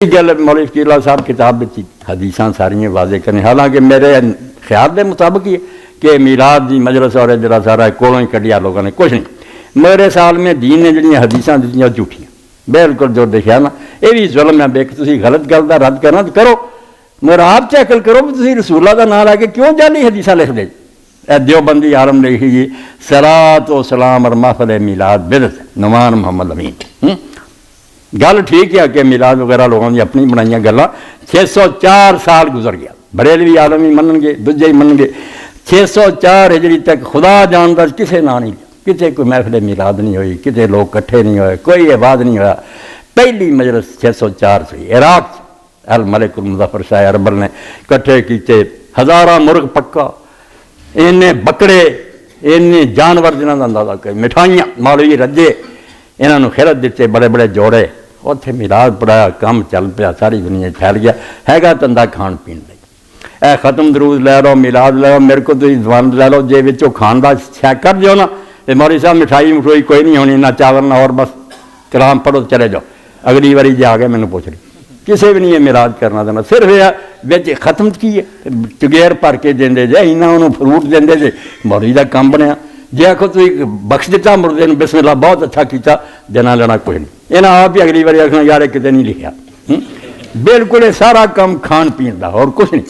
گل مولوی شفیع اللہ صاحب کتاب حدیثاں ساریاں واضح کریں، حالانکہ میرے خیال کے مطابق یہ کہ میلاد دی مجلس اور جڑا سارا کولوں ہی کڈیا لوگوں نے کچھ نہیں، میرے سال میں دین نے جڑیاں حدیثاں دیتیاں جھوٹیاں بالکل جو دیکھا نا یہ بھی ظلم ہے، بے کہ تسی غلط گل دا رد کرنا تو کرو، مگر آپ چیکل کرو کہ تسی رسول اللہ دا نام لے کے کیوں جعلی حدیثاں لکھ دے۔ دیوبندی عالم لکھی جی صلاۃ و سلام اور محفل میلاد بدعت نعمان محمد امین۔ گل ٹھیک ہے کہ میلاد وغیرہ لوگوں نے اپنی بنائی گلاں، 604 سال گزر گیا، بریلوی عالم ہی منن گے، دوجے ہی منن گے، 604 ہجری تک خدا جاندا کسے نہ نہیں، کتے کوئی محفل میلاد نہیں ہوئی، کتے لوگ کٹھے نہیں ہوئے، کوئی عبادت نہیں ہوا۔ پہلی مجلس 604 سے عراق الملک المظفر شاہ اربل نے کٹھے کیتے، ہزاراں مرغ پکا، اینے بکرے، اینے جانور جنہاں دا اندازہ کرے، مٹھائیاں مولوی رجے انہوں نے خیرت دیتے، بڑے بڑے جوڑے، اتنے میلاد پڑھایا، کام چل پیا، ساری دنیا پھیل گیا، ہے گا تندہ کھان پین لئی، اے ختم درود لے لو، میلاد لے لو، میرے کو تو زبان لے لو، جے وچوں کھان دا شے کر دیو نا، مولوی صاحب مٹھائی مٹھوئی کوئی نہیں ہونی، نہ چاول نہ اور، بس کلام پڑھو چلے جاؤ، اگلی واری جے آگے میں نے پوچھ رہی کسی بھی نہیں ہے میلاد کرنا دینا، صرف یہ بچ ختم کی ہے چگیر بھر کے دے جے، انہاں انہوں فروٹ دے جے، مولوی دا کام بنیا، جی آخو تو بخش دیتا مردے نے، بسم اللہ بہت اچھا کیتا، دینا لینا کوئی نہیں، یہاں آپ ہی اگلی باری آخنا یار کتے نہیں لکھا، بالکل یہ سارا کام کھان پین دا اور کچھ نہیں۔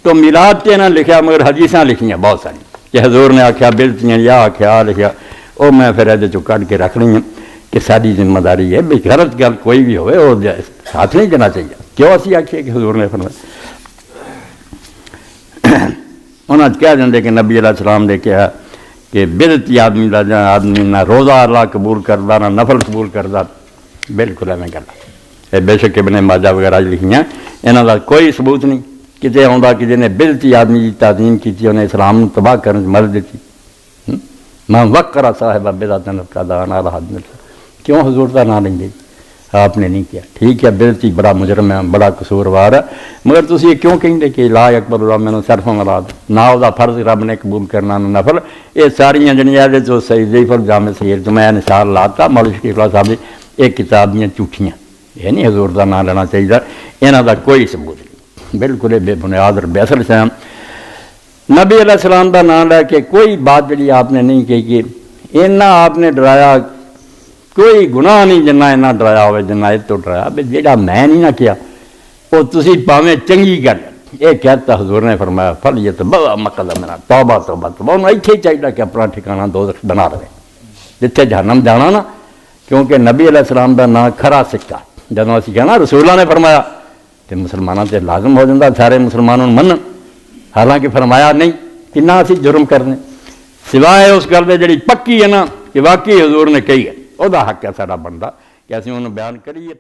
تو میلاد تے نہ لکھا مگر حدیثاں لکھیاں بہت ساری کہ حضور نے آخیا بلتیاں یا آخیا لکھیا، وہ میں پھر یہ چو کٹ کے رکھ رہی ہوں کہ ساری ذمہ داری ہے بھی غلط گل کوئی بھی ہوئے وہ ساتھ نہیں دینا چاہیے، کیوں اسی آخیے کہ حضور نے فرمایا، انہوں نے کہہ دیں کہ نبی علیہ السلام نے کہا کہ بدعتی آدمی دا جہاں آدمی نہ روزہ اللہ قبول کردا نہ نفل قبول کردا، بالکل ایویں گل ہے، بے شک ابن ماجہ وغیرہ لکھیاں انہاں دا کوئی ثبوت نہیں کتے آوندا کہ جنہیں بدعتی آدمی دی تعظیم کیتی انہیں اسلام تباہ کرنے سے مدد دیتی۔ میں وقر صاحب بدعت ابتداء علی حد، کیوں حضور دا نام لیں گے؟ آپ نے نہیں کیا، ٹھیک ہے بدعتی بڑا مجرم ہے، بڑا قصوروار ہے، مگر تسی یہ کیوں کہیں کہ لا اکبر اللہ من صرف مراد نہ دا فرض رب نے قبول کرنا نہ نفل، یہ ساریاں جنیاں دے جو صحیح ضعیف الجامع صحیح تو میں نشان لاتا مولوی شفیع اللہ صاحب دی ایک کتاب دیاں جھوٹیاں، یہ نہیں حضور دا نام لینا چاہیے، انہاں دا کوئی ثبوت نہیں، بالکل بے بنیاد اور بے اصل سے۔ نبی علیہ السلام دا نام لے کے کوئی بات جڑی آپ نے نہیں کہی کہ اینا آپ نے ڈرایا، کوئی گناہ نہیں جنہ اینا ڈرایا ہوئے جنہ یہ تو ڈرایا، جیڑا میں نہیں نہ کیا وہ تسی پاویں چنگی گل، یہ کہتا حضور نے فرمایا فلیتبوأ مقعدہ من توبہ توبہ توبہ، انہوں ایتھے چاہیے کہ اپنا ٹھکانہ دوزخ بنا رہے جتھے جہنم جانا نا، کیونکہ نبی علیہ السلام دا نام کھرا سکہ، جدوں اسی کہنا رسول اللہ نے فرمایا تو مسلمانوں سے لازم ہو جاتا سارے مسلمانوں منن، حالانکہ فرمایا نہیں، کتنا اسی جرم کرنے، سوائے اس گل دے جڑی پکی ہے نا کہ واقعی حضور نے کہی ہے، وہ حق ہے سارا بندہ کہ اسی انہوں بیان کریے۔